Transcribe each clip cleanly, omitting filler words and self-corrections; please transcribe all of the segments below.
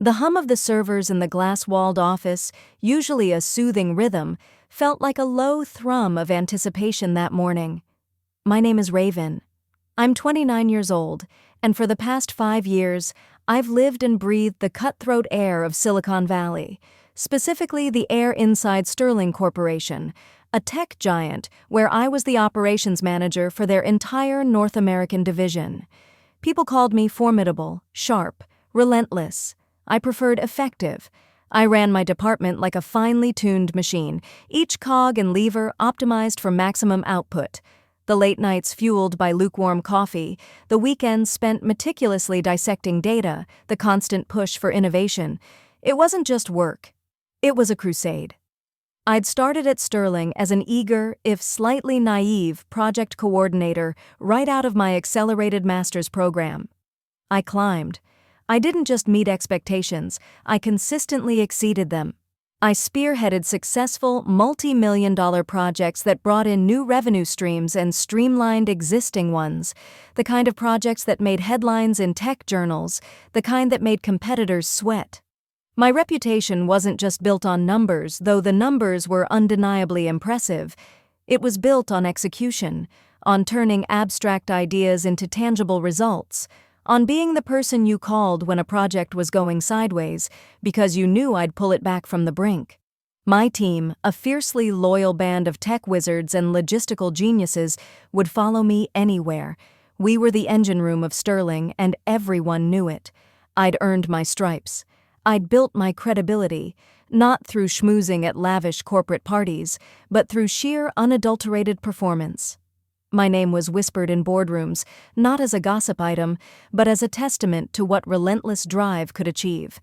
The hum of the servers in the glass-walled office, usually a soothing rhythm, felt like a low thrum of anticipation that morning. My name is Raven. I'm 29 years old, and for the past 5 years, I've lived and breathed the cutthroat air of Silicon Valley, specifically the air inside Sterling Corporation, a tech giant where I was the operations manager for their entire North American division. People called me formidable, sharp, relentless. I preferred effective. I ran my department like a finely tuned machine, each cog and lever optimized for maximum output. The late nights fueled by lukewarm coffee, the weekends spent meticulously dissecting data, the constant push for innovation. It wasn't just work. It was a crusade. I'd started at Sterling as an eager, if slightly naive, project coordinator right out of my accelerated master's program. I climbed. I didn't just meet expectations, I consistently exceeded them. I spearheaded successful, multi-million-dollar projects that brought in new revenue streams and streamlined existing ones, the kind of projects that made headlines in tech journals, the kind that made competitors sweat. My reputation wasn't just built on numbers, though the numbers were undeniably impressive. It was built on execution, on turning abstract ideas into tangible results, on being the person you called when a project was going sideways, because you knew I'd pull it back from the brink. My team, a fiercely loyal band of tech wizards and logistical geniuses, would follow me anywhere. We were the engine room of Sterling, and everyone knew it. I'd earned my stripes. I'd built my credibility, not through schmoozing at lavish corporate parties, but through sheer unadulterated performance. My name was whispered in boardrooms, not as a gossip item, but as a testament to what relentless drive could achieve.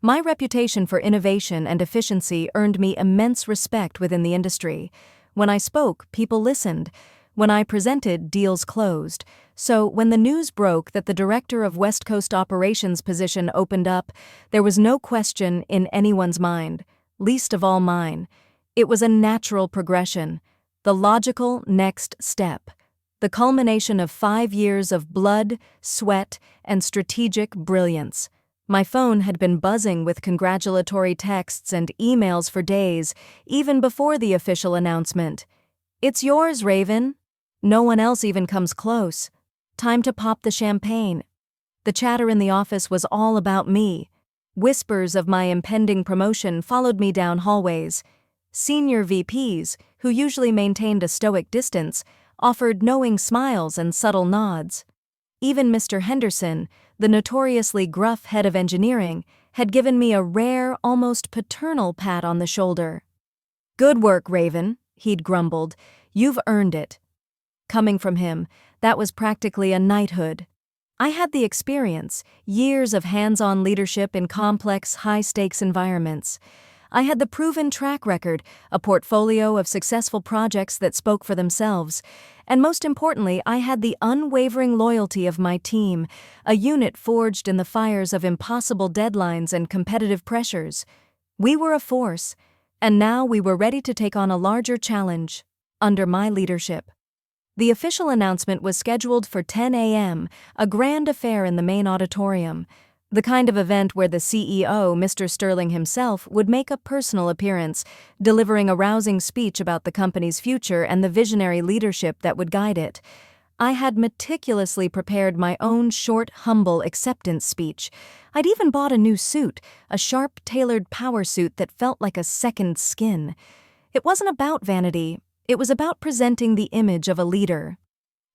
My reputation for innovation and efficiency earned me immense respect within the industry. When I spoke, people listened. When I presented, deals closed. So when the news broke that the director of West Coast operations position opened up, there was no question in anyone's mind, least of all mine. It was a natural progression. The logical next step. The culmination of 5 years of blood, sweat, and strategic brilliance. My phone had been buzzing with congratulatory texts and emails for days, even before the official announcement. "It's yours, Raven. No one else even comes close. Time to pop the champagne." The chatter in the office was all about me. Whispers of my impending promotion followed me down hallways. Senior VPs, who usually maintained a stoic distance, offered knowing smiles and subtle nods. Even Mr. Henderson, the notoriously gruff head of engineering, had given me a rare, almost paternal pat on the shoulder. "Good work, Raven," he'd grumbled. "You've earned it." Coming from him, that was practically a knighthood. I had the experience, years of hands-on leadership in complex, high-stakes environments. I had the proven track record, a portfolio of successful projects that spoke for themselves, and most importantly, I had the unwavering loyalty of my team, a unit forged in the fires of impossible deadlines and competitive pressures. We were a force, and now we were ready to take on a larger challenge, under my leadership. The official announcement was scheduled for 10 a.m., a grand affair in the main auditorium. The kind of event where the CEO, Mr. Sterling himself, would make a personal appearance, delivering a rousing speech about the company's future and the visionary leadership that would guide it. I had meticulously prepared my own short, humble acceptance speech. I'd even bought a new suit, a sharp, tailored power suit that felt like a second skin. It wasn't about vanity, it was about presenting the image of a leader.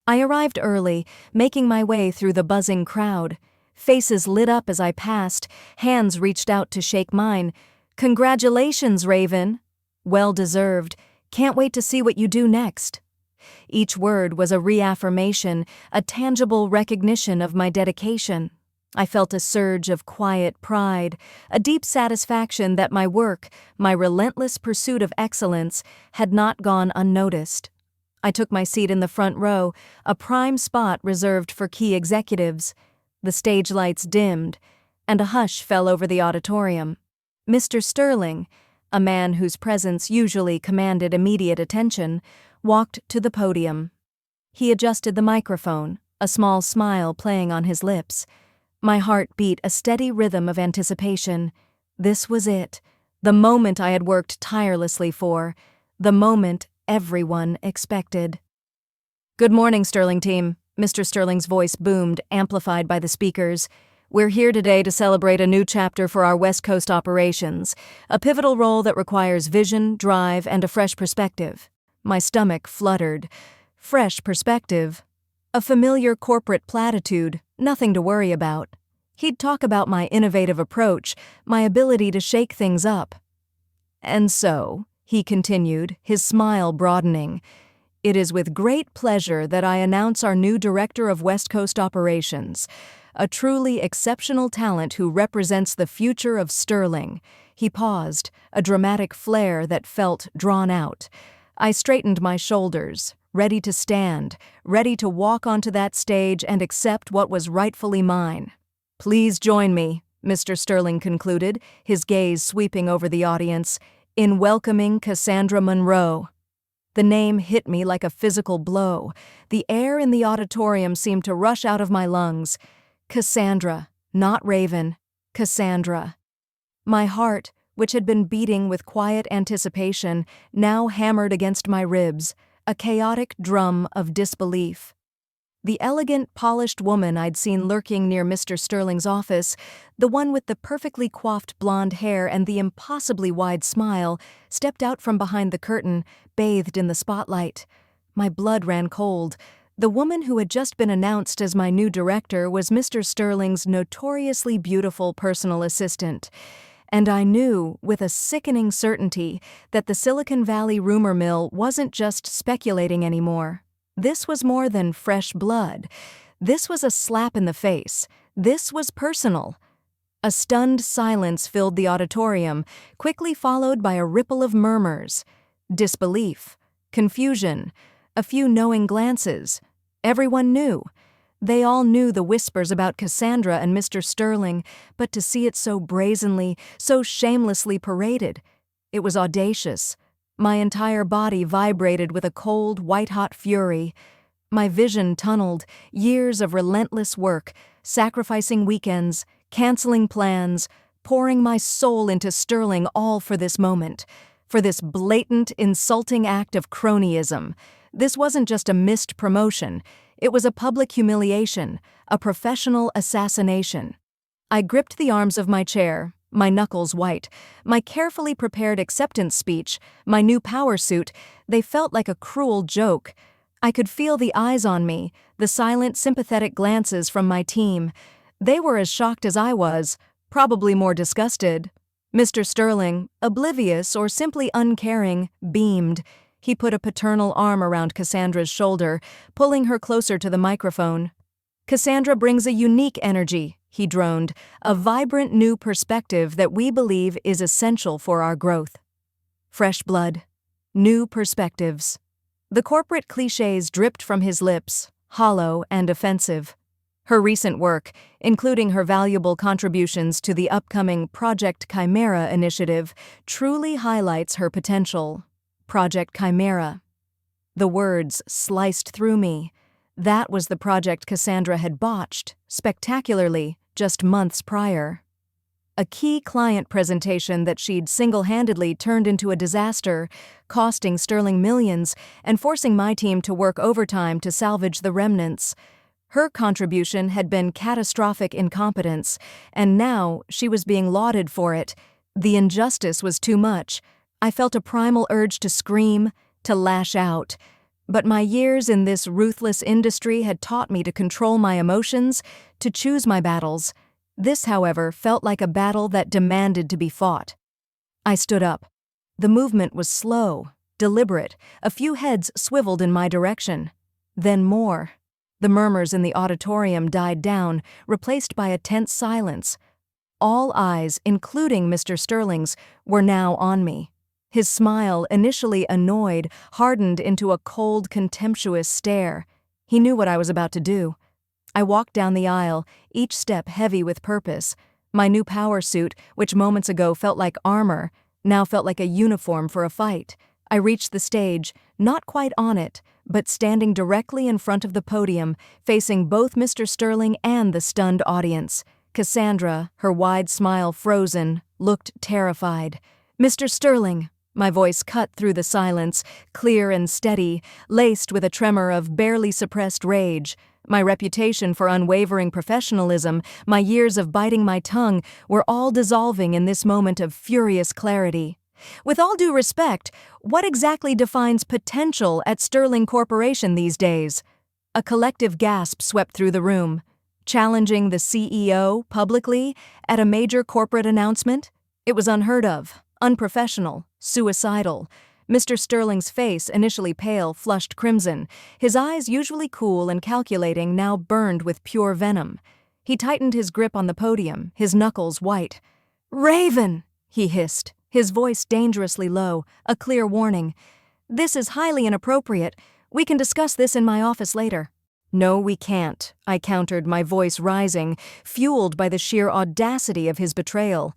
I arrived early, making my way through the buzzing crowd. Faces lit up as I passed, hands reached out to shake mine. "Congratulations, Raven." "Well deserved. Can't wait to see what you do next." Each word was a reaffirmation, a tangible recognition of my dedication. I felt a surge of quiet pride, a deep satisfaction that my work, my relentless pursuit of excellence, had not gone unnoticed. I took my seat in the front row, a prime spot reserved for key executives. The stage lights dimmed, and a hush fell over the auditorium. Mr. Sterling, a man whose presence usually commanded immediate attention, walked to the podium. He adjusted the microphone, a small smile playing on his lips. My heart beat a steady rhythm of anticipation. This was it, the moment I had worked tirelessly for, the moment everyone expected. "Good morning, Sterling team," Mr. Sterling's voice boomed, amplified by the speakers. "We're here today to celebrate a new chapter for our West Coast operations, a pivotal role that requires vision, drive, and a fresh perspective." My stomach fluttered. Fresh perspective. A familiar corporate platitude, nothing to worry about. He'd talk about my innovative approach, my ability to shake things up. "And so," he continued, his smile broadening, "it is with great pleasure that I announce our new Director of West Coast Operations, a truly exceptional talent who represents the future of Sterling." He paused, a dramatic flair that felt drawn out. I straightened my shoulders, ready to stand, ready to walk onto that stage and accept what was rightfully mine. "Please join me," Mr. Sterling concluded, his gaze sweeping over the audience, "in welcoming Cassandra Monroe." The name hit me like a physical blow. The air in the auditorium seemed to rush out of my lungs. Cassandra, not Raven. Cassandra. My heart, which had been beating with quiet anticipation, now hammered against my ribs, a chaotic drum of disbelief. The elegant, polished woman I'd seen lurking near Mr. Sterling's office, the one with the perfectly coiffed blonde hair and the impossibly wide smile, stepped out from behind the curtain, bathed in the spotlight. My blood ran cold. The woman who had just been announced as my new director was Mr. Sterling's notoriously beautiful personal assistant. And I knew, with a sickening certainty, that the Silicon Valley rumor mill wasn't just speculating anymore. This was more than fresh blood. This was a slap in the face. This was personal. A stunned silence filled the auditorium, quickly followed by a ripple of murmurs. Disbelief. Confusion. A few knowing glances. Everyone knew. They all knew the whispers about Cassandra and Mr. Sterling, but to see it so brazenly, so shamelessly paraded, it was audacious. My entire body vibrated with a cold, white-hot fury. My vision tunneled, years of relentless work, sacrificing weekends, canceling plans, pouring my soul into Sterling, all for this moment, for this blatant, insulting act of cronyism. This wasn't just a missed promotion. It was a public humiliation, a professional assassination. I gripped the arms of my chair, my knuckles white, my carefully prepared acceptance speech, my new power suit. They felt like a cruel joke. I could feel the eyes on me, the silent, sympathetic glances from my team. They were as shocked as I was, probably more disgusted. Mr. Sterling, oblivious or simply uncaring, beamed. He put a paternal arm around Cassandra's shoulder, pulling her closer to the microphone. "Cassandra brings a unique energy," he droned, "a vibrant new perspective that we believe is essential for our growth." Fresh blood. New perspectives. The corporate clichés dripped from his lips, hollow and offensive. Her recent work, including her valuable contributions to the upcoming Project Chimera initiative, truly highlights her potential. Project Chimera. The words sliced through me. That was the project Cassandra had botched, spectacularly, just months prior. A key client presentation that she'd single-handedly turned into a disaster, costing Sterling millions and forcing my team to work overtime to salvage the remnants. Her contribution had been catastrophic incompetence, and now she was being lauded for it. The injustice was too much. I felt a primal urge to scream, to lash out. But my years in this ruthless industry had taught me to control my emotions, to choose my battles. This, however, felt like a battle that demanded to be fought. I stood up. The movement was slow, deliberate. A few heads swiveled in my direction. Then more. The murmurs in the auditorium died down, replaced by a tense silence. All eyes, including Mr. Sterling's, were now on me. His smile, initially annoyed, hardened into a cold, contemptuous stare. He knew what I was about to do. I walked down the aisle, each step heavy with purpose. My new power suit, which moments ago felt like armor, now felt like a uniform for a fight. I reached the stage, not quite on it, but standing directly in front of the podium, facing both Mr. Sterling and the stunned audience. Cassandra, her wide smile frozen, looked terrified. "Mr. Sterling," my voice cut through the silence, clear and steady, laced with a tremor of barely suppressed rage. My reputation for unwavering professionalism, my years of biting my tongue, were all dissolving in this moment of furious clarity. "With all due respect, what exactly defines potential at Sterling Corporation these days?" A collective gasp swept through the room. Challenging the CEO publicly at a major corporate announcement? It was unheard of, unprofessional, suicidal. Mr. Sterling's face, initially pale, flushed crimson. His eyes, usually cool and calculating, now burned with pure venom. He tightened his grip on the podium, his knuckles white. "Raven!" he hissed, his voice dangerously low, a clear warning. "This is highly inappropriate. We can discuss this in my office later." "No, we can't," I countered, my voice rising, fueled by the sheer audacity of his betrayal.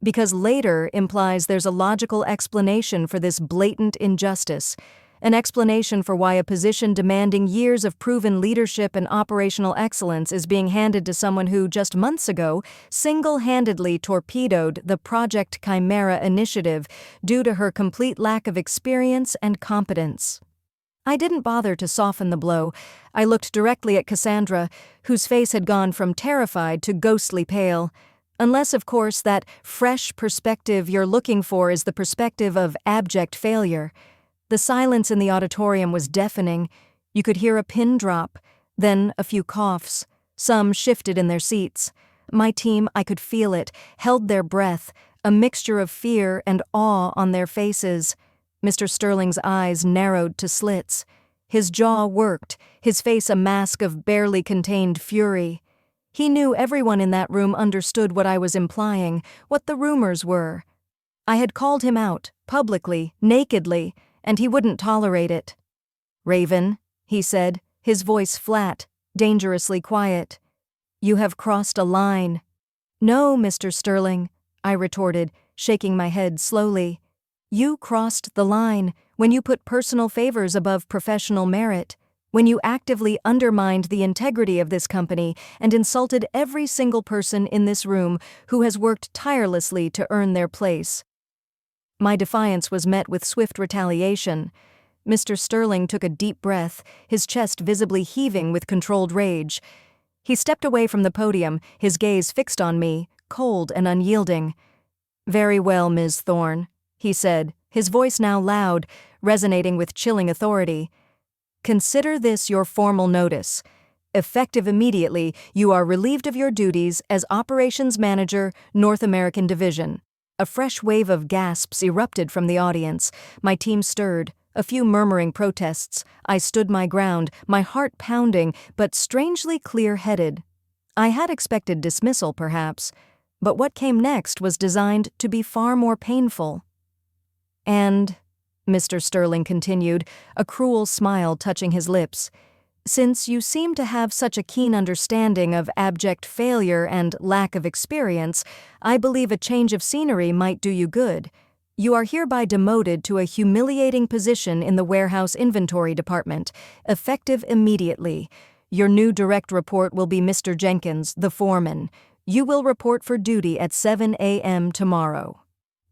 "Because later implies there's a logical explanation for this blatant injustice, an explanation for why a position demanding years of proven leadership and operational excellence is being handed to someone who, just months ago, single-handedly torpedoed the Project Chimera initiative due to her complete lack of experience and competence." I didn't bother to soften the blow. I looked directly at Cassandra, whose face had gone from terrified to ghostly pale. Unless, of course, that fresh perspective you're looking for is the perspective of abject failure. The silence in the auditorium was deafening. You could hear a pin drop, then a few coughs. Some shifted in their seats. My team, I could feel it, held their breath, a mixture of fear and awe on their faces. Mr. Sterling's eyes narrowed to slits. His jaw worked, his face a mask of barely contained fury. He knew everyone in that room understood what I was implying, what the rumors were. I had called him out, publicly, nakedly, and he wouldn't tolerate it. "Raven," he said, his voice flat, dangerously quiet. "You have crossed a line." "No, Mr. Sterling," I retorted, shaking my head slowly. "You crossed the line when you put personal favors above professional merit, when you actively undermined the integrity of this company and insulted every single person in this room who has worked tirelessly to earn their place." My defiance was met with swift retaliation. Mr. Sterling took a deep breath, his chest visibly heaving with controlled rage. He stepped away from the podium, his gaze fixed on me, cold and unyielding. "Very well, Ms. Thorne," he said, his voice now loud, resonating with chilling authority. "Consider this your formal notice. Effective immediately, you are relieved of your duties as Operations Manager, North American Division." A fresh wave of gasps erupted from the audience. My team stirred, a few murmuring protests. I stood my ground, my heart pounding, but strangely clear-headed. I had expected dismissal, perhaps, but what came next was designed to be far more painful. "And," Mr. Sterling continued, a cruel smile touching his lips, "since you seem to have such a keen understanding of abject failure and lack of experience, I believe a change of scenery might do you good. You are hereby demoted to a humiliating position in the warehouse inventory department, effective immediately. Your new direct report will be Mr. Jenkins, the foreman. You will report for duty at 7 a.m. tomorrow."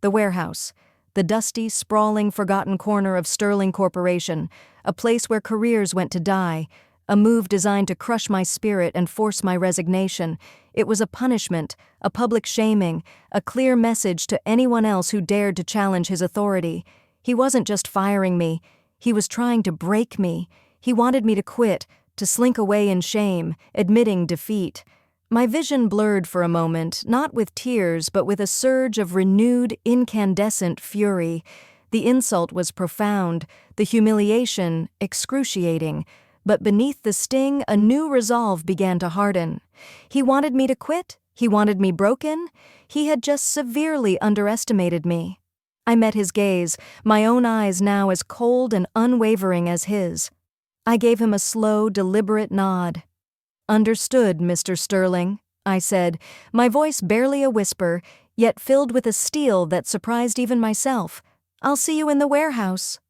The warehouse. The dusty, sprawling, forgotten corner of Sterling Corporation, a place where careers went to die, a move designed to crush my spirit and force my resignation. It was a punishment, a public shaming, a clear message to anyone else who dared to challenge his authority. He wasn't just firing me, he was trying to break me. He wanted me to quit, to slink away in shame, admitting defeat. My vision blurred for a moment, not with tears, but with a surge of renewed, incandescent fury. The insult was profound, the humiliation excruciating, but beneath the sting, a new resolve began to harden. He wanted me to quit? He wanted me broken? He had just severely underestimated me. I met his gaze, my own eyes now as cold and unwavering as his. I gave him a slow, deliberate nod. "Understood, Mr. Sterling," I said, my voice barely a whisper, yet filled with a steel that surprised even myself. "I'll see you in the warehouse."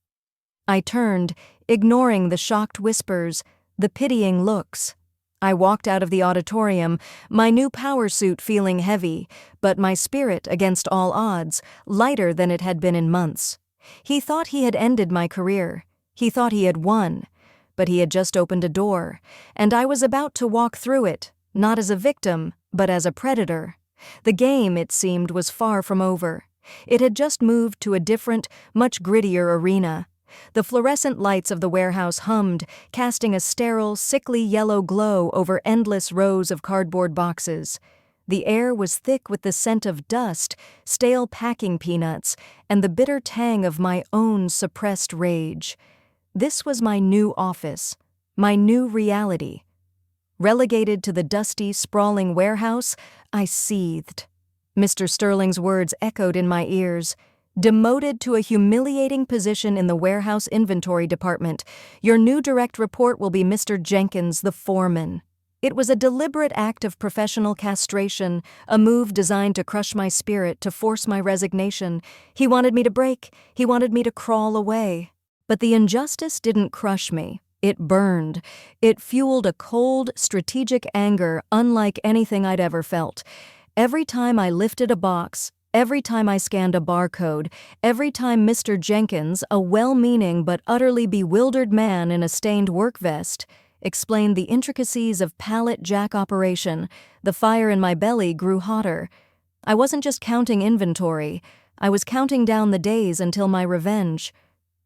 I turned, ignoring the shocked whispers, the pitying looks. I walked out of the auditorium, my new power suit feeling heavy, but my spirit, against all odds, lighter than it had been in months. He thought he had ended my career. He thought he had won. But he had just opened a door, and I was about to walk through it, not as a victim, but as a predator. The game, it seemed, was far from over. It had just moved to a different, much grittier arena. The fluorescent lights of the warehouse hummed, casting a sterile, sickly yellow glow over endless rows of cardboard boxes. The air was thick with the scent of dust, stale packing peanuts, and the bitter tang of my own suppressed rage. This was my new office, my new reality. Relegated to the dusty, sprawling warehouse, I seethed. Mr. Sterling's words echoed in my ears. Demoted to a humiliating position in the warehouse inventory department, your new direct report will be Mr. Jenkins, the foreman. It was a deliberate act of professional castration, a move designed to crush my spirit, to force my resignation. He wanted me to break. He wanted me to crawl away. But the injustice didn't crush me. It burned. It fueled a cold, strategic anger unlike anything I'd ever felt. Every time I lifted a box, every time I scanned a barcode, every time Mr. Jenkins, a well-meaning but utterly bewildered man in a stained work vest, explained the intricacies of pallet jack operation, the fire in my belly grew hotter. I wasn't just counting inventory. I was counting down the days until my revenge.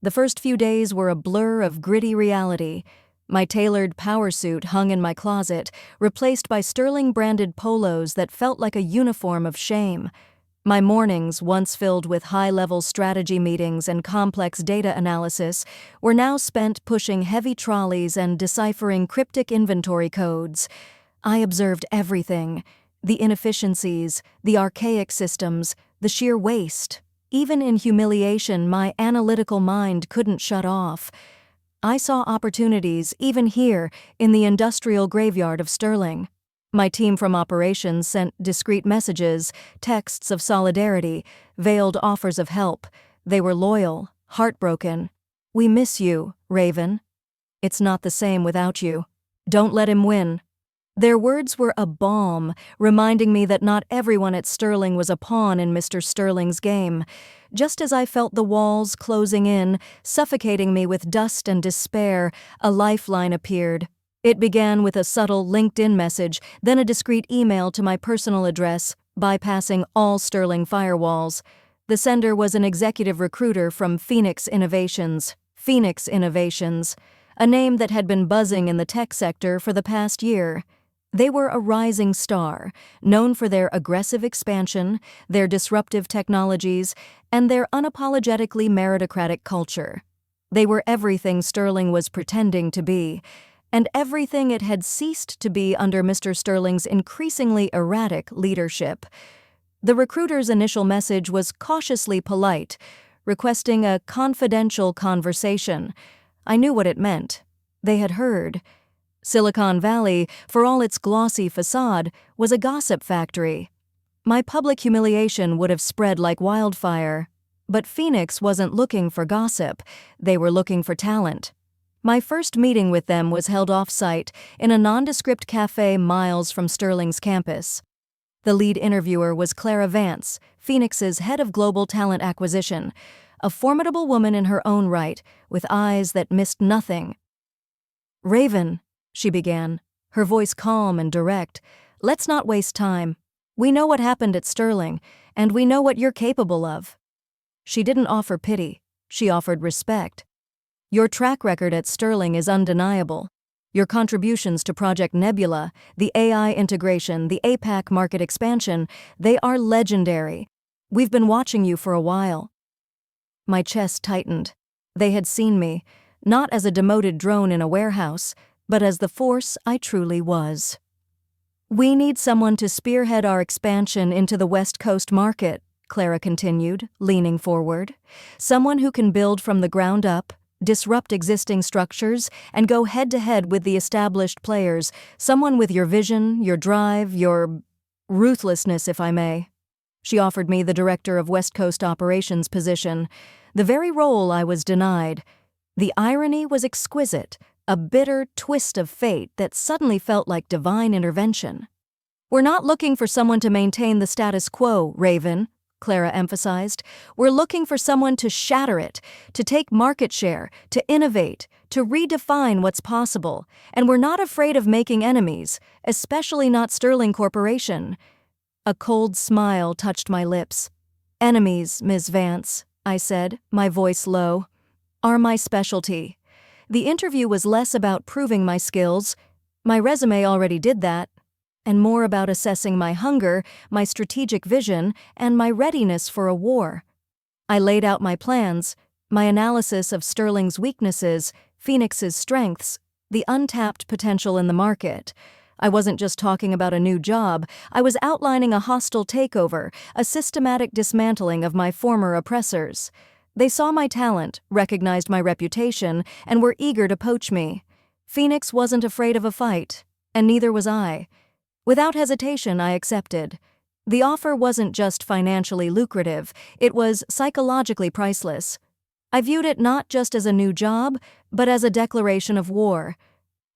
The first few days were a blur of gritty reality. My tailored power suit hung in my closet, replaced by Sterling-branded polos that felt like a uniform of shame. My mornings, once filled with high-level strategy meetings and complex data analysis, were now spent pushing heavy trolleys and deciphering cryptic inventory codes. I observed everything: the inefficiencies, the archaic systems, the sheer waste. Even in humiliation, my analytical mind couldn't shut off. I saw opportunities, even here, in the industrial graveyard of Sterling. My team from operations sent discreet messages, texts of solidarity, veiled offers of help. They were loyal, heartbroken. "We miss you, Raven. It's not the same without you. Don't let him win." Their words were a balm, reminding me that not everyone at Sterling was a pawn in Mr. Sterling's game. Just as I felt the walls closing in, suffocating me with dust and despair, a lifeline appeared. It began with a subtle LinkedIn message, then a discreet email to my personal address, bypassing all Sterling firewalls. The sender was an executive recruiter from Phoenix Innovations, a name that had been buzzing in the tech sector for the past year. They were a rising star, known for their aggressive expansion, their disruptive technologies, and their unapologetically meritocratic culture. They were everything Sterling was pretending to be, and everything it had ceased to be under Mr. Sterling's increasingly erratic leadership. The recruiter's initial message was cautiously polite, requesting a confidential conversation. I knew what it meant. They had heard. Silicon Valley, for all its glossy facade, was a gossip factory. My public humiliation would have spread like wildfire. But Phoenix wasn't looking for gossip. They were looking for talent. My first meeting with them was held off-site in a nondescript cafe miles from Sterling's campus. The lead interviewer was Clara Vance, Phoenix's head of global talent acquisition, a formidable woman in her own right, with eyes that missed nothing. "Raven," she began, her voice calm and direct, "let's not waste time. We know what happened at Sterling, and we know what you're capable of." She didn't offer pity. She offered respect. "Your track record at Sterling is undeniable. Your contributions to Project Nebula, the AI integration, the APAC market expansion, they are legendary. We've been watching you for a while." My chest tightened. They had seen me, not as a demoted drone in a warehouse, but as the force I truly was. "We need someone to spearhead our expansion into the West Coast market," Clara continued, leaning forward. "Someone who can build from the ground up, disrupt existing structures, and go head-to-head with the established players. Someone with your vision, your drive, your ruthlessness, if I may." She offered me the director of West Coast operations position, the very role I was denied. The irony was exquisite, a bitter twist of fate that suddenly felt like divine intervention. "We're not looking for someone to maintain the status quo, Raven," Clara emphasized. "We're looking for someone to shatter it, to take market share, to innovate, to redefine what's possible. And we're not afraid of making enemies, especially not Sterling Corporation." A cold smile touched my lips. "Enemies, Ms. Vance," I said, my voice low, "are my specialty." The interview was less about proving my skills, my resume already did that, and more about assessing my hunger, my strategic vision, and my readiness for a war. I laid out my plans, my analysis of Sterling's weaknesses, Phoenix's strengths, the untapped potential in the market. I wasn't just talking about a new job, I was outlining a hostile takeover, a systematic dismantling of my former oppressors. They saw my talent, recognized my reputation, and were eager to poach me. Phoenix wasn't afraid of a fight, and neither was I. Without hesitation, I accepted. The offer wasn't just financially lucrative, it was psychologically priceless. I viewed it not just as a new job, but as a declaration of war.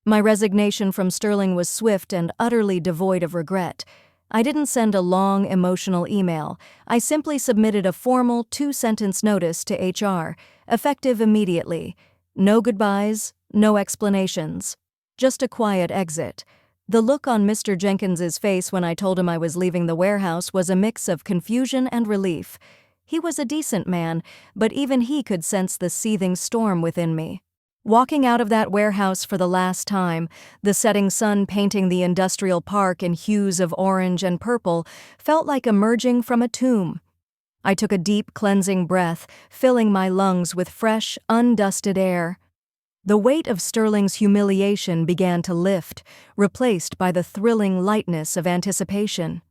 My resignation from Sterling was swift and utterly devoid of regret. I didn't send a long, emotional email. I simply submitted a formal 2-sentence notice to HR, effective immediately. No goodbyes, no explanations. Just a quiet exit. The look on Mr. Jenkins's face when I told him I was leaving the warehouse was a mix of confusion and relief. He was a decent man, but even he could sense the seething storm within me. Walking out of that warehouse for the last time, the setting sun painting the industrial park in hues of orange and purple, felt like emerging from a tomb. I took a deep, cleansing breath, filling my lungs with fresh, undusted air. The weight of Sterling's humiliation began to lift, replaced by the thrilling lightness of anticipation.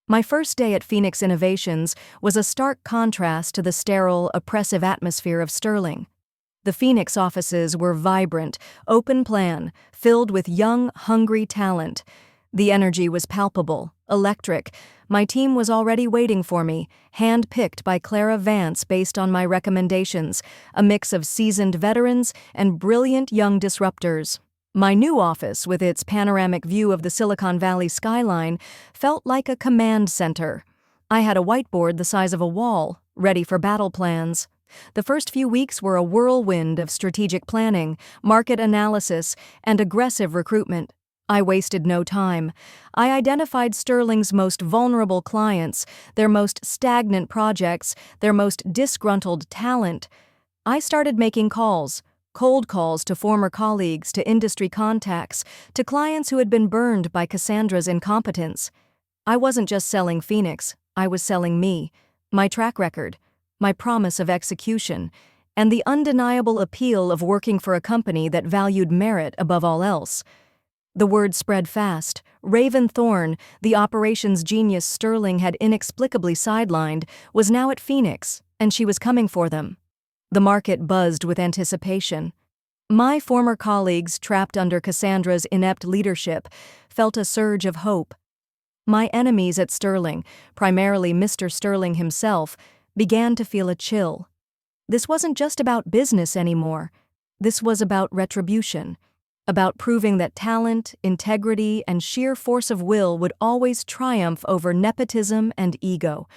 My first day at Phoenix Innovations was a stark contrast to the sterile, oppressive atmosphere of Sterling. The Phoenix offices were vibrant, open-plan, filled with young, hungry talent. The energy was palpable, electric. My team was already waiting for me, hand-picked by Clara Vance based on my recommendations, a mix of seasoned veterans and brilliant young disruptors. My new office, with its panoramic view of the Silicon Valley skyline, felt like a command center. I had a whiteboard the size of a wall, ready for battle plans. The first few weeks were a whirlwind of strategic planning, market analysis, and aggressive recruitment. I wasted no time. I identified Sterling's most vulnerable clients, their most stagnant projects, their most disgruntled talent. I started making calls, cold calls to former colleagues, to industry contacts, to clients who had been burned by Cassandra's incompetence. I wasn't just selling Phoenix, I was selling me, my track record, my promise of execution, and the undeniable appeal of working for a company that valued merit above all else. The word spread fast. Raven Thorne, the operations genius Sterling had inexplicably sidelined, was now at Phoenix, and she was coming for them. The market buzzed with anticipation. My former colleagues, trapped under Cassandra's inept leadership, felt a surge of hope. My enemies at Sterling, primarily Mr. Sterling himself, began to feel a chill. This wasn't just about business anymore. This was about retribution, about proving that talent, integrity, and sheer force of will would always triumph over nepotism and ego.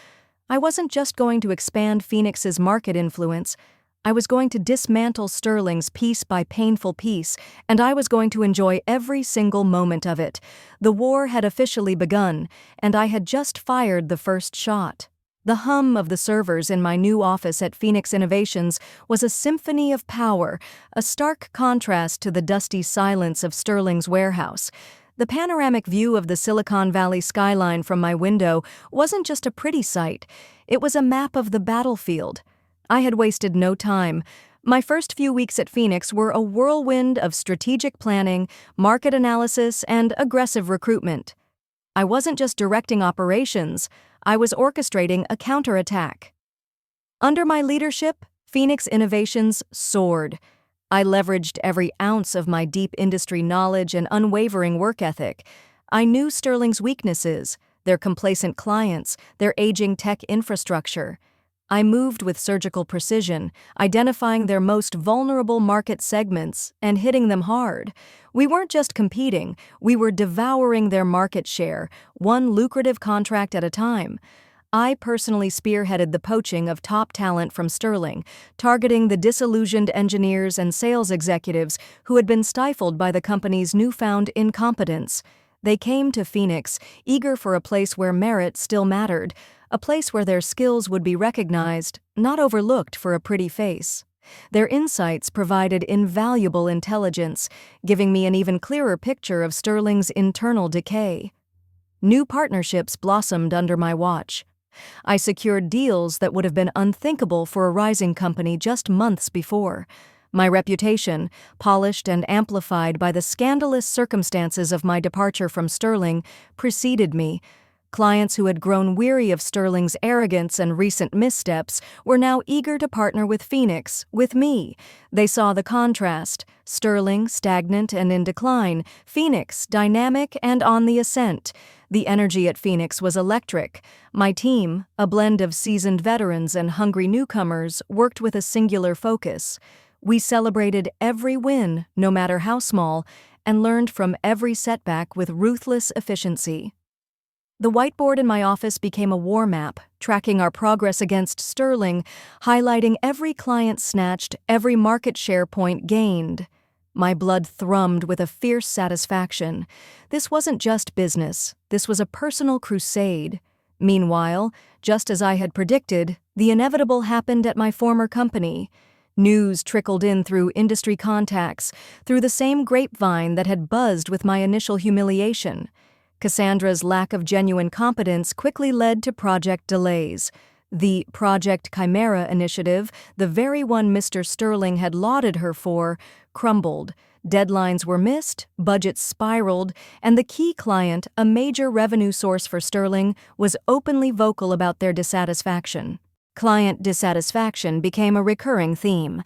I wasn't just going to expand Phoenix's market influence. I was going to dismantle Sterling's piece by painful piece, and I was going to enjoy every single moment of it. The war had officially begun, and I had just fired the first shot. The hum of the servers in my new office at Phoenix Innovations was a symphony of power, a stark contrast to the dusty silence of Sterling's warehouse. The panoramic view of the Silicon Valley skyline from my window wasn't just a pretty sight, it was a map of the battlefield. I had wasted no time. My first few weeks at Phoenix were a whirlwind of strategic planning, market analysis, and aggressive recruitment. I wasn't just directing operations, I was orchestrating a counterattack. Under my leadership, Phoenix Innovations soared. I leveraged every ounce of my deep industry knowledge and unwavering work ethic. I knew Sterling's weaknesses, their complacent clients, their aging tech infrastructure. I moved with surgical precision, identifying their most vulnerable market segments and hitting them hard. We weren't just competing, we were devouring their market share, one lucrative contract at a time. I personally spearheaded the poaching of top talent from Sterling, targeting the disillusioned engineers and sales executives who had been stifled by the company's newfound incompetence. They came to Phoenix, eager for a place where merit still mattered, a place where their skills would be recognized, not overlooked for a pretty face. Their insights provided invaluable intelligence, giving me an even clearer picture of Sterling's internal decay. New partnerships blossomed under my watch. I secured deals that would have been unthinkable for a rising company just months before. My reputation, polished and amplified by the scandalous circumstances of my departure from Sterling, preceded me. Clients who had grown weary of Sterling's arrogance and recent missteps were now eager to partner with Phoenix, with me. They saw the contrast: Sterling, stagnant and in decline; Phoenix, dynamic and on the ascent. The energy at Phoenix was electric. My team, a blend of seasoned veterans and hungry newcomers, worked with a singular focus. We celebrated every win, no matter how small, and learned from every setback with ruthless efficiency. The whiteboard in my office became a war map, tracking our progress against Sterling, highlighting every client snatched, every market share point gained. My blood thrummed with a fierce satisfaction. This wasn't just business, this was a personal crusade. Meanwhile, just as I had predicted, the inevitable happened at my former company. News trickled in through industry contacts, through the same grapevine that had buzzed with my initial humiliation. Cassandra's lack of genuine competence quickly led to project delays. The Project Chimera initiative, the very one Mr. Sterling had lauded her for, crumbled. Deadlines were missed, budgets spiraled, and the key client, a major revenue source for Sterling, was openly vocal about their dissatisfaction. Client dissatisfaction became a recurring theme.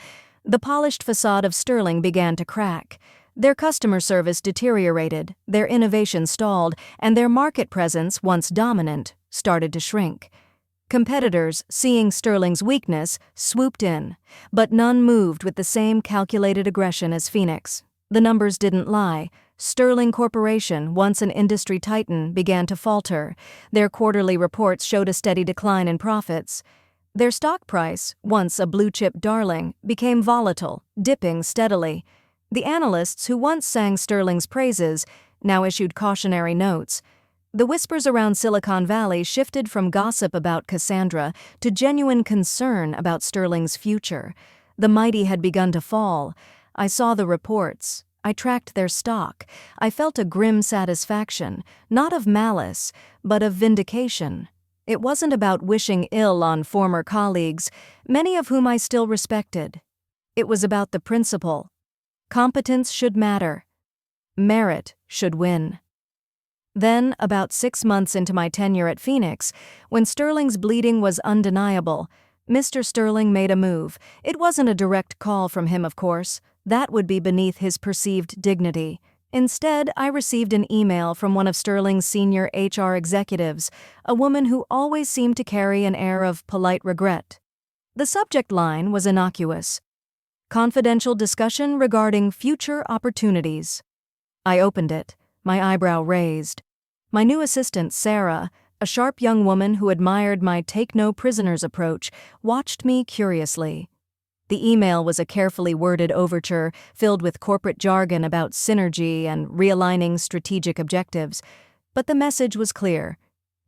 The polished facade of Sterling began to crack. Their customer service deteriorated, their innovation stalled, and their market presence, once dominant, started to shrink. Competitors, seeing Sterling's weakness, swooped in, but none moved with the same calculated aggression as Phoenix. The numbers didn't lie. Sterling Corporation, once an industry titan, began to falter. Their quarterly reports showed a steady decline in profits. Their stock price, once a blue-chip darling, became volatile, dipping steadily. The analysts who once sang Sterling's praises now issued cautionary notes. The whispers around Silicon Valley shifted from gossip about Cassandra to genuine concern about Sterling's future. The mighty had begun to fall. I saw the reports. I tracked their stock. I felt a grim satisfaction, not of malice, but of vindication. It wasn't about wishing ill on former colleagues, many of whom I still respected. It was about the principle: competence should matter. Merit should win. Then, about 6 months into my tenure at Phoenix, when Sterling's bleeding was undeniable, Mr. Sterling made a move. It wasn't a direct call from him, of course. That would be beneath his perceived dignity. Instead, I received an email from one of Sterling's senior HR executives, a woman who always seemed to carry an air of polite regret. The subject line was innocuous: confidential discussion regarding future opportunities. I opened it, my eyebrow raised. My new assistant, Sarah, a sharp young woman who admired my take-no-prisoners approach, watched me curiously. The email was a carefully worded overture filled with corporate jargon about synergy and realigning strategic objectives. But the message was clear.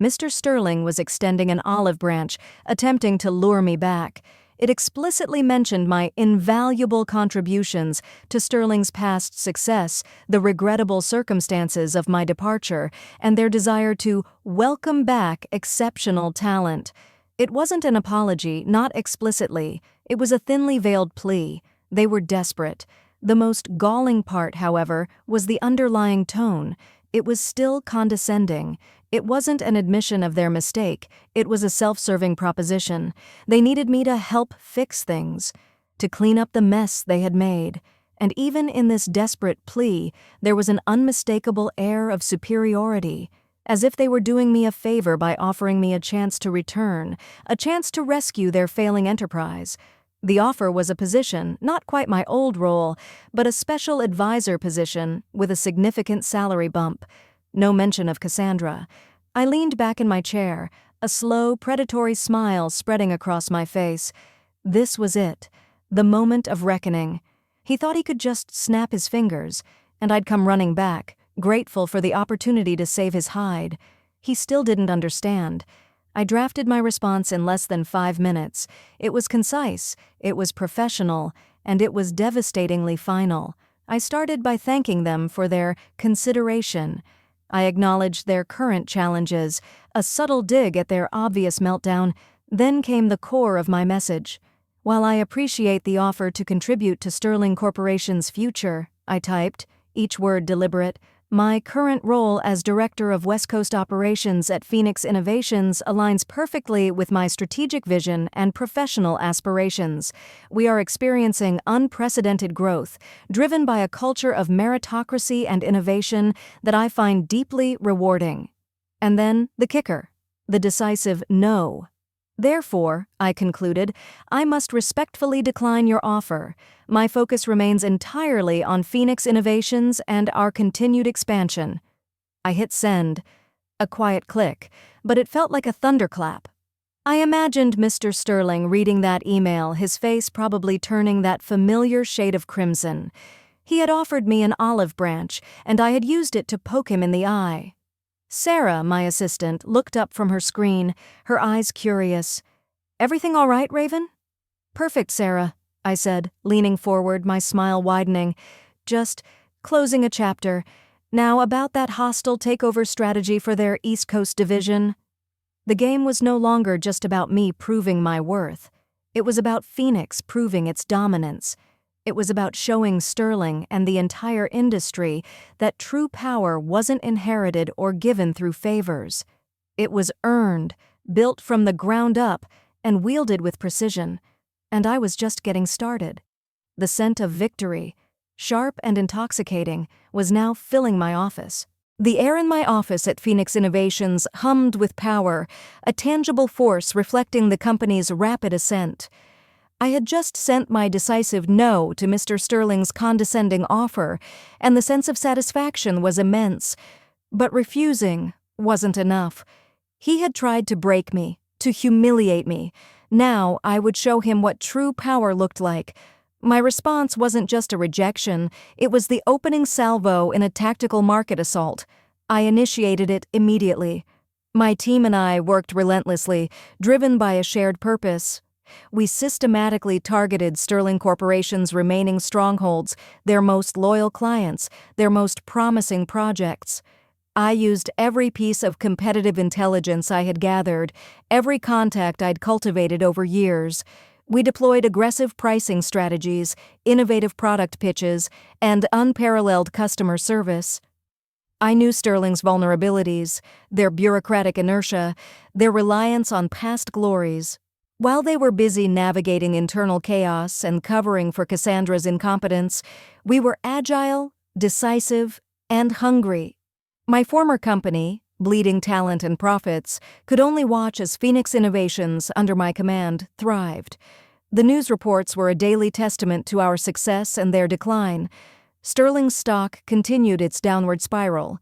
Mr. Sterling was extending an olive branch, attempting to lure me back. It explicitly mentioned my invaluable contributions to Sterling's past success, the regrettable circumstances of my departure, and their desire to welcome back exceptional talent. It wasn't an apology, not explicitly. It was a thinly veiled plea. They were desperate. The most galling part, however, was the underlying tone. It was still condescending. It wasn't an admission of their mistake. It was a self-serving proposition. They needed me to help fix things, to clean up the mess they had made. And even in this desperate plea, there was an unmistakable air of superiority, as if they were doing me a favor by offering me a chance to return, a chance to rescue their failing enterprise. The offer was a position, not quite my old role, but a special advisor position with a significant salary bump. No mention of Cassandra. I leaned back in my chair, a slow, predatory smile spreading across my face. This was it, the moment of reckoning. He thought he could just snap his fingers, and I'd come running back, grateful for the opportunity to save his hide. He still didn't understand. I drafted my response in less than 5 minutes. It was concise, it was professional, and it was devastatingly final. I started by thanking them for their consideration. I acknowledged their current challenges, a subtle dig at their obvious meltdown. Then came the core of my message. While I appreciate the offer to contribute to Sterling Corporation's future, I typed, each word deliberate, my current role as Director of West Coast Operations at Phoenix Innovations aligns perfectly with my strategic vision and professional aspirations. We are experiencing unprecedented growth, driven by a culture of meritocracy and innovation that I find deeply rewarding. And then the kicker, the decisive no. Therefore, I concluded, I must respectfully decline your offer. My focus remains entirely on Phoenix Innovations and our continued expansion. I hit send. A quiet click, but it felt like a thunderclap. I imagined Mr. Sterling reading that email, his face probably turning that familiar shade of crimson. He had offered me an olive branch, and I had used it to poke him in the eye. Sarah, my assistant, looked up from her screen, her eyes curious. Everything all right, Raven? Perfect, Sarah, I said, leaning forward, my smile widening. Just closing a chapter. Now about that hostile takeover strategy for their East Coast division. The game was no longer just about me proving my worth. It was about Phoenix proving its dominance. It was about showing Sterling and the entire industry that true power wasn't inherited or given through favors. It was earned, built from the ground up, and wielded with precision. And I was just getting started. The scent of victory, sharp and intoxicating, was now filling my office. The air in my office at Phoenix Innovations hummed with power, a tangible force reflecting the company's rapid ascent. I had just sent my decisive no to Mr. Sterling's condescending offer, and the sense of satisfaction was immense. But refusing wasn't enough. He had tried to break me, to humiliate me. Now I would show him what true power looked like. My response wasn't just a rejection, it was the opening salvo in a tactical market assault. I initiated it immediately. My team and I worked relentlessly, driven by a shared purpose. We systematically targeted Sterling Corporation's remaining strongholds, their most loyal clients, their most promising projects. I used every piece of competitive intelligence I had gathered, every contact I'd cultivated over years. We deployed aggressive pricing strategies, innovative product pitches, and unparalleled customer service. I knew Sterling's vulnerabilities, their bureaucratic inertia, their reliance on past glories. While they were busy navigating internal chaos and covering for Cassandra's incompetence, we were agile, decisive, and hungry. My former company, Bleeding Talent and Profits, could only watch as Phoenix Innovations, under my command, thrived. The news reports were a daily testament to our success and their decline. Sterling's stock continued its downward spiral.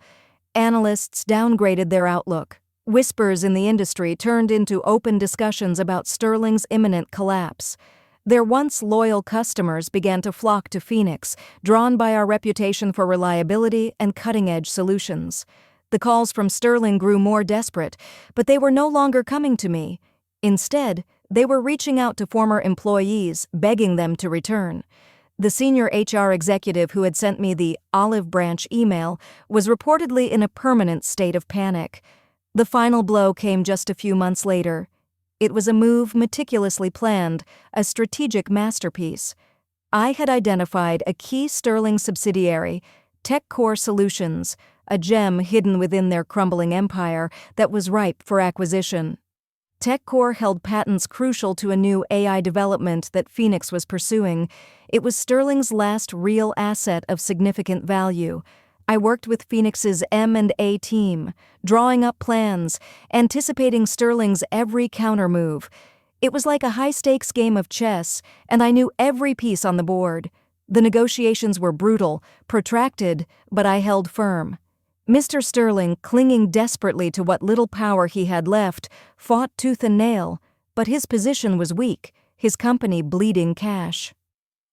Analysts downgraded their outlook. Whispers in the industry turned into open discussions about Sterling's imminent collapse. Their once loyal customers began to flock to Phoenix, drawn by our reputation for reliability and cutting-edge solutions. The calls from Sterling grew more desperate, but they were no longer coming to me. Instead, they were reaching out to former employees, begging them to return. The senior HR executive who had sent me the olive branch email was reportedly in a permanent state of panic. The final blow came just a few months later. It was a move meticulously planned, a strategic masterpiece. I had identified a key Sterling subsidiary, TechCore Solutions, a gem hidden within their crumbling empire that was ripe for acquisition. TechCore held patents crucial to a new AI development that Phoenix was pursuing. It was Sterling's last real asset of significant value. I worked with Phoenix's M&A team, drawing up plans, anticipating Sterling's every countermove. It was like a high-stakes game of chess, and I knew every piece on the board. The negotiations were brutal, protracted, but I held firm. Mr. Sterling, clinging desperately to what little power he had left, fought tooth and nail, but his position was weak, his company bleeding cash.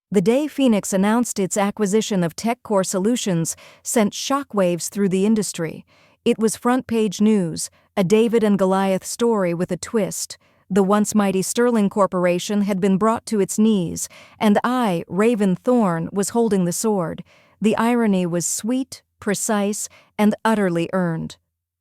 The day Phoenix announced its acquisition of TechCore Solutions sent shockwaves through the industry. It was front-page news, a David and Goliath story with a twist. The once mighty Sterling Corporation had been brought to its knees, and I, Raven Thorne, was holding the sword. The irony was sweet, precise, and utterly earned.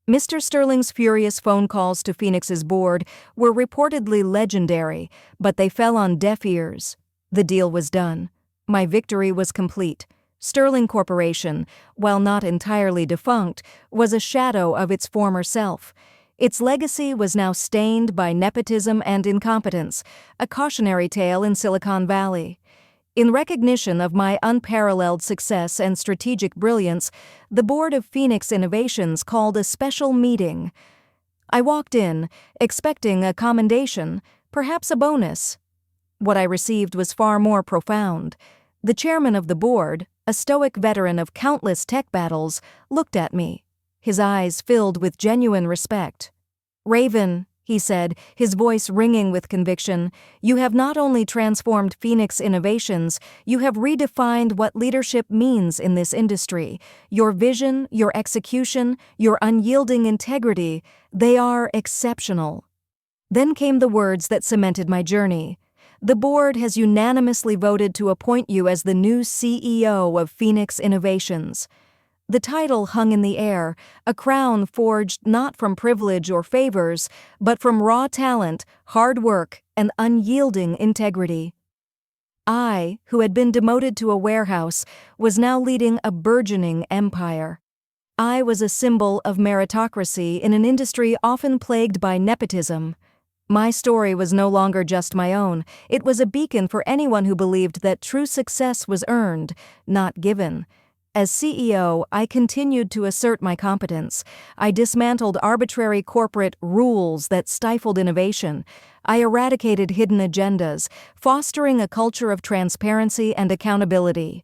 Mr. Sterling's furious phone calls to Phoenix's board were reportedly legendary, but they fell on deaf ears. The deal was done. My victory was complete. Sterling Corporation, while not entirely defunct, was a shadow of its former self. Its legacy was now stained by nepotism and incompetence, a cautionary tale in Silicon Valley. In recognition of my unparalleled success and strategic brilliance, the board of Phoenix Innovations called a special meeting. I walked in, expecting a commendation, perhaps a bonus. What I received was far more profound. The chairman of the board, a stoic veteran of countless tech battles, looked at me, his eyes filled with genuine respect. "Raven," he said, his voice ringing with conviction, "you have not only transformed Phoenix Innovations, you have redefined what leadership means in this industry. Your vision, your execution, your unyielding integrity, they are exceptional." Then came the words that cemented my journey. "The board has unanimously voted to appoint you as the new CEO of Phoenix Innovations." The title hung in the air, a crown forged not from privilege or favors, but from raw talent, hard work, and unyielding integrity. I, who had been demoted to a warehouse, was now leading a burgeoning empire. I was a symbol of meritocracy in an industry often plagued by nepotism. My story was no longer just my own. It was a beacon for anyone who believed that true success was earned, not given. As CEO, I continued to assert my competence. I dismantled arbitrary corporate rules that stifled innovation. I eradicated hidden agendas, fostering a culture of transparency and accountability.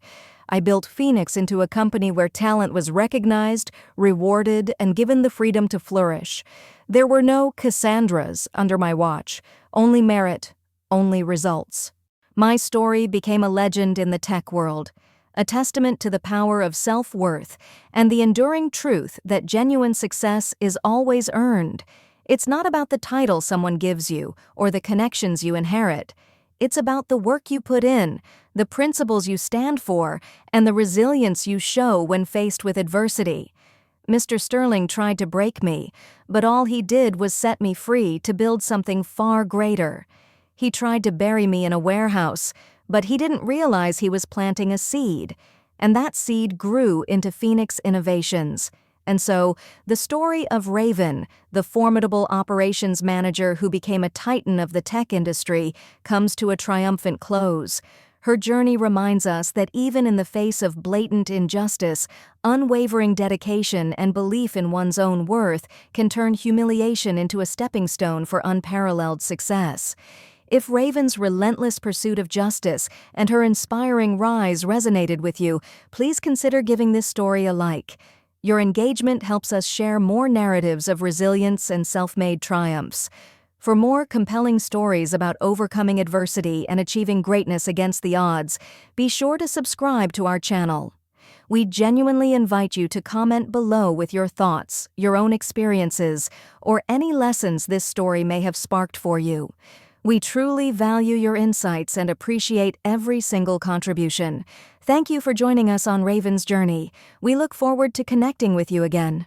I built Phoenix into a company where talent was recognized, rewarded, and given the freedom to flourish. There were no Cassandras under my watch, only merit, only results. My story became a legend in the tech world, a testament to the power of self-worth and the enduring truth that genuine success is always earned. It's not about the title someone gives you or the connections you inherit. It's about the work you put in, the principles you stand for, and the resilience you show when faced with adversity. Mr. Sterling tried to break me, but all he did was set me free to build something far greater. He tried to bury me in a warehouse, but he didn't realize he was planting a seed, and that seed grew into Phoenix Innovations. And so, the story of Raven, the formidable operations manager who became a titan of the tech industry, comes to a triumphant close. Her journey reminds us that even in the face of blatant injustice, unwavering dedication and belief in one's own worth can turn humiliation into a stepping stone for unparalleled success. If Raven's relentless pursuit of justice and her inspiring rise resonated with you, please consider giving this story a like. Your engagement helps us share more narratives of resilience and self-made triumphs. For more compelling stories about overcoming adversity and achieving greatness against the odds, be sure to subscribe to our channel. We genuinely invite you to comment below with your thoughts, your own experiences, or any lessons this story may have sparked for you. We truly value your insights and appreciate every single contribution. Thank you for joining us on Raven's journey. We look forward to connecting with you again.